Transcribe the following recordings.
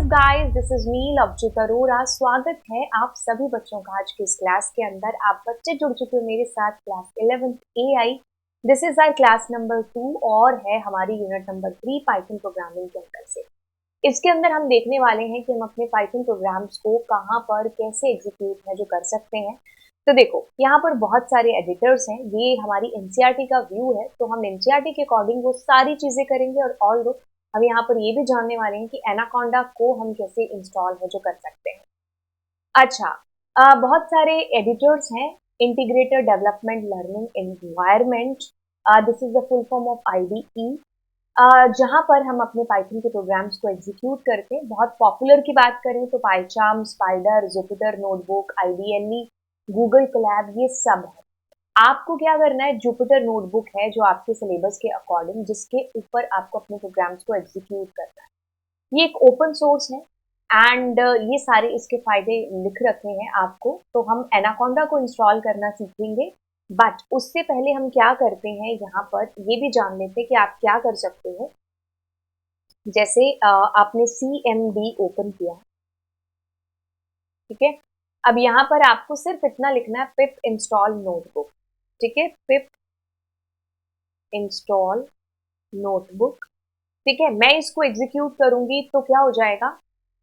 Guys, this is me Lovejeet Arora. स्वागत है आप सभी बच्चों का आज की इस क्लास के अंदर। आप बच्चे जुड़ चुके हो मेरे साथ class 11th AI। This is our class number 2 और है हमारी यूनिट नंबर 3 पाइथन प्रोग्रामिंग के अंदर से। इसके अंदर हम देखने वाले हैं कि हम अपने पाइथन प्रोग्राम्स को कहाँ पर कैसे एग्जीक्यूट है जो कर सकते हैं। तो देखो, यहाँ पर बहुत सारे एडिटर्स हैं। ये हमारी एनसीईआरटी का व्यू है, तो हम एनसीईआरटी के अकॉर्डिंग वो सारी चीजें करेंगे। और ऑल दो हम यहाँ पर ये भी जानने वाले हैं कि एनाकोंडा को हम कैसे इंस्टॉल है जो कर सकते हैं। अच्छा, बहुत सारे एडिटर्स हैं। Integrated development learning environment, this is the full form of IDE, जहाँ पर हम अपने पाइथन के प्रोग्राम्स को एग्जीक्यूट करते हैं। बहुत पॉपुलर की बात करें तो PyCharm, Spyder, Jupyter notebook, IDNE, Google Colab, ये सब है। आपको क्या करना है, जुपिटर नोटबुक है जो आपके सिलेबस के अकॉर्डिंग, जिसके ऊपर आपको अपने प्रोग्राम्स को एग्जीक्यूट करना है। ये एक ओपन सोर्स है एंड ये सारे इसके फायदे लिख रखे हैं आपको। तो हम एनाकोंडा को इंस्टॉल करना सीखेंगे, बट उससे पहले हम क्या करते हैं, यहाँ पर ये भी जान लेते हैं कि आप क्या कर सकते हो। जैसे आपने CMD ओपन किया, ठीक है। अब यहाँ पर आपको सिर्फ इतना लिखना है, पिप इंस्टॉल नोटबुक, ठीक है। पिप इंस्टॉल नोटबुक, ठीक है। मैं इसको एग्जीक्यूट करूंगी तो क्या हो जाएगा,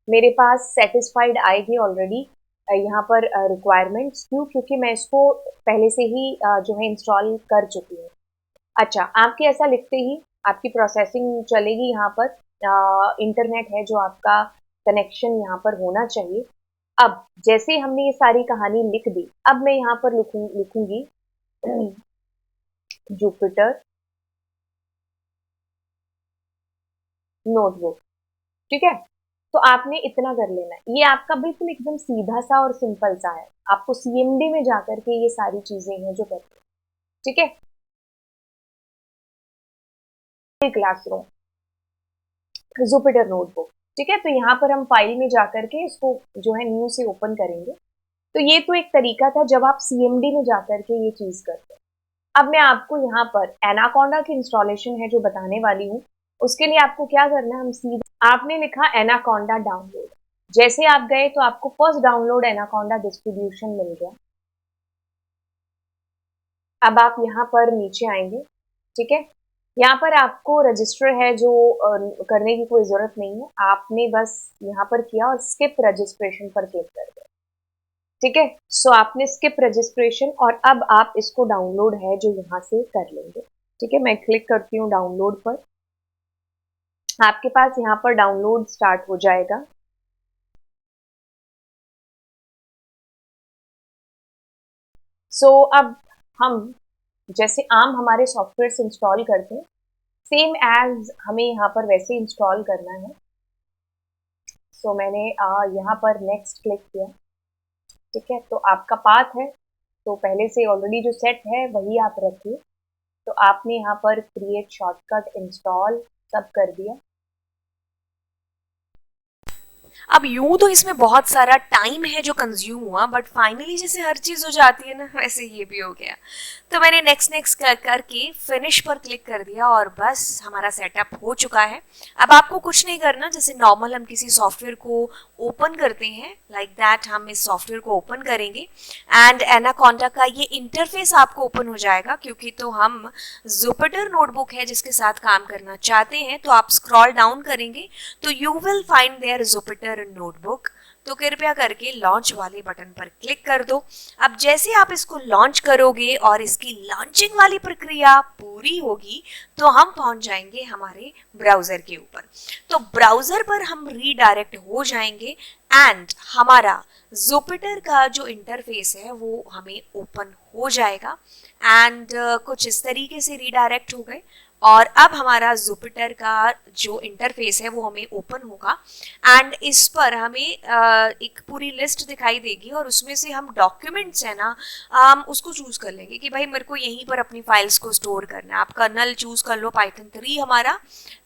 मेरे पास सेटिस्फाइड आएगी ऑलरेडी यहाँ पर रिक्वायरमेंट्स। क्योंकि मैं इसको पहले से ही जो है इंस्टॉल कर चुकी हूँ। अच्छा, आपके ऐसा लिखते ही आपकी प्रोसेसिंग चलेगी। यहाँ पर इंटरनेट है जो आपका कनेक्शन यहाँ पर होना चाहिए। अब जैसे हमने ये सारी कहानी लिख दी, अब मैं यहाँ पर लिखूंगी जुपिटर नोटबुक, ठीक है। तो आपने इतना कर लेना है। ये आपका बिल्कुल एकदम सीधा सा और सिंपल सा है। आपको CMD में जाकर के ये सारी चीजें हैं जो करते हैं, ठीक है। क्लासरूम, जुपिटर नोटबुक, ठीक है। तो यहाँ पर हम फाइल में जाकर के इसको जो है न्यू से ओपन करेंगे। तो ये तो एक तरीका था जब आप CMD में जाकर के ये चीज करते हैं। अब मैं आपको यहाँ पर एनाकोंडा की इंस्टॉलेशन है जो बताने वाली हूँ। उसके लिए आपको क्या करना है, हम सीधा आपने लिखा एनाकोंडा डाउनलोड। जैसे आप गए तो आपको फर्स्ट डाउनलोड एनाकोंडा डिस्ट्रीब्यूशन मिल गया। अब आप यहाँ पर नीचे आएंगे, ठीक है। यहाँ पर आपको रजिस्टर है जो करने की कोई जरूरत नहीं है। आपने बस यहाँ पर किया और स्किप रजिस्ट्रेशन पर क्लिक कर दिया, ठीक है। सो आपने स्किप रजिस्ट्रेशन और अब आप इसको डाउनलोड है जो यहाँ से कर लेंगे, ठीक है। मैं क्लिक करती हूँ डाउनलोड पर। आपके पास यहाँ पर डाउनलोड स्टार्ट हो जाएगा। सो अब हम जैसे आम हमारे सॉफ्टवेयर इंस्टॉल करते हैं, सेम एज हमें यहाँ पर वैसे इंस्टॉल करना है। सो मैंने यहाँ पर नेक्स्ट क्लिक किया, ठीक है। तो आपका पाथ है तो पहले से ऑलरेडी जो सेट है वही आप रखिए। तो आपने यहाँ पर क्रिएट शॉर्टकट इंस्टॉल सब कर दिया। अब यूं तो इसमें बहुत सारा टाइम है जो कंज्यूम हुआ, बट फाइनली जैसे हर चीज़ हो जाती है ना, वैसे ये भी हो गया। तो मैंने नेक्स्ट नेक्स्ट करके फिनिश पर क्लिक कर दिया और बस हमारा सेटअप हो चुका है। अब आपको कुछ नहीं करना, जैसे नॉर्मल हम किसी सॉफ्टवेयर को ओपन करते हैं, लाइक दैट हम इस सॉफ्टवेयर को ओपन करेंगे एंड एनाकोंडा का ये इंटरफेस आपको ओपन हो जाएगा। क्योंकि तो हम जुपिटर नोटबुक है जिसके साथ काम करना चाहते हैं, तो आप स्क्रॉल डाउन करेंगे तो you will find there Jupyter notebook. तो कृपया करके लॉन्च वाले बटन पर क्लिक कर दो। अब जैसे आप इसको लॉन्च करोगे और इसकी लॉन्चिंग वाली प्रक्रिया पूरी होगी तो हम पहुंच जाएंगे हमारे ब्राउजर के ऊपर। तो ब्राउजर पर हम रीडायरेक्ट हो जाएंगे एंड हमारा जुपिटर का जो इंटरफेस है वो हमें ओपन हो जाएगा एंड कुछ इस तरीके से रीडायरेक्ट हो गए। और अब हमारा जुपिटर का जो इंटरफेस है वो हमें ओपन होगा एंड इस पर हमें एक पूरी लिस्ट दिखाई देगी और उसमें से हम डॉक्यूमेंट्स है ना, हम उसको चूज कर लेंगे कि भाई मेरे को यहीं पर अपनी फाइल्स को स्टोर करना है। आप कर्नल चूज कर लो, पाइथन 3 हमारा।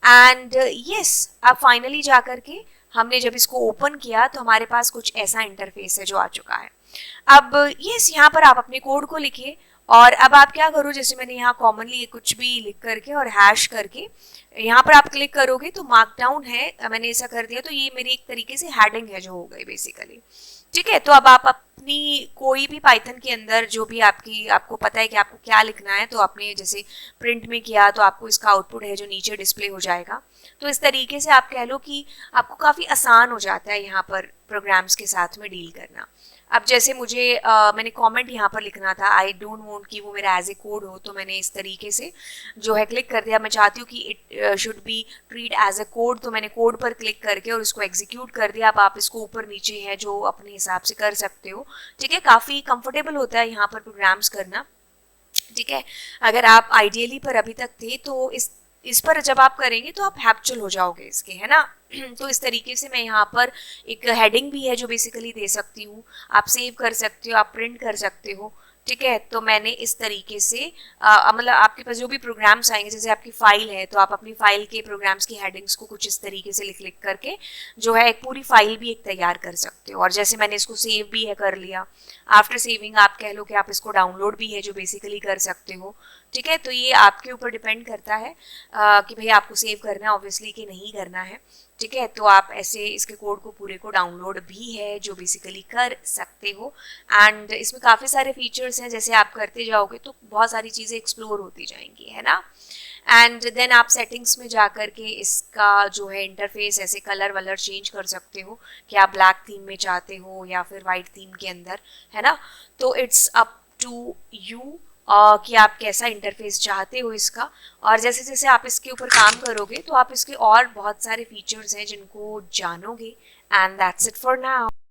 एंड यस, अब फाइनली जा करके हमने जब इसको ओपन किया तो हमारे पास कुछ ऐसा इंटरफेस है जो आ चुका है। अब यस, यहाँ पर आप अपने कोड को लिखिए और अब आप क्या करो, जैसे मैंने यहाँ कॉमनली कुछ भी लिख करके और हैश करके यहाँ पर आप क्लिक करोगे तो मार्कडाउन है, मैंने ऐसा कर दिया तो ये मेरी एक तरीके से हेडिंग है जो हो गई बेसिकली। ठीक है, तो अब आप अपनी कोई भी पाइथन के अंदर जो भी आपको पता है कि आपको क्या लिखना है, तो आपने जैसे प्रिंट में किया तो आपको इसका आउटपुट है जो नीचे डिस्प्ले हो जाएगा। तो इस तरीके से आप कह लो कि आपको काफ़ी आसान हो जाता है यहाँ पर प्रोग्राम्स के साथ में डील करना। अब जैसे मुझे मैंने कमेंट यहाँ पर लिखना था, आई डोंट वांट कि वो मेरा एज ए कोड हो, तो मैंने इस तरीके से जो है क्लिक कर दिया। मैं चाहती हूँ कि it should be treat as a code, तो मैंने कोड पर क्लिक करके और इसको एग्जीक्यूट कर दिया। अब आप इसको ऊपर नीचे है जो अपने हिसाब से कर सकते हो। ठीक है, काफ़ी कंफर्टेबल होता है यहाँ पर प्रोग्राम्स करना। ठीक है, अगर आप आइडियली पर अभी तक थे तो इस पर जब आप करेंगे तो आप हैप्चुअल हो जाओगे इसके, है ना। तो इस तरीके से मैं यहाँ पर एक हेडिंग भी है जो बेसिकली दे सकती हूँ, आप सेव कर सकते हो, आप प्रिंट कर सकते हो। ठीक है, तो मैंने इस तरीके से मतलब आपके पास जो भी प्रोग्राम्स आएंगे, जैसे आपकी फाइल है तो आप अपनी फाइल के प्रोग्राम्स की हेडिंग्स को कुछ इस तरीके से लिख लिख करके जो है एक पूरी फाइल भी एक तैयार कर सकते हो। और जैसे मैंने इसको सेव भी है कर लिया, आफ्टर सेविंग आप कह लो कि आप इसको डाउनलोड भी है जो बेसिकली कर सकते हो। ठीक है, तो ये आपके ऊपर डिपेंड करता है कि भाई आपको सेव करना है ऑब्वियसली कि नहीं करना है। ठीक है, तो आप ऐसे इसके कोड को पूरे को डाउनलोड भी है जो बेसिकली कर सकते हो। एंड इसमें काफ़ी सारे फीचर्स हैं, जैसे आप करते जाओगे तो बहुत सारी चीज़ें एक्सप्लोर होती जाएंगी, है ना। एंड देन आप सेटिंग्स में जा कर के इसका जो है इंटरफेस ऐसे कलर वलर चेंज कर सकते हो कि आप ब्लैक थीम में चाहते हो या फिर वाइट थीम के अंदर, है ना। तो इट्स अप टू यू कि आप कैसा इंटरफेस चाहते हो इसका। और जैसे जैसे आप इसके ऊपर काम करोगे तो आप इसके और बहुत सारे फीचर्स हैं जिनको जानोगे। And that's it for now.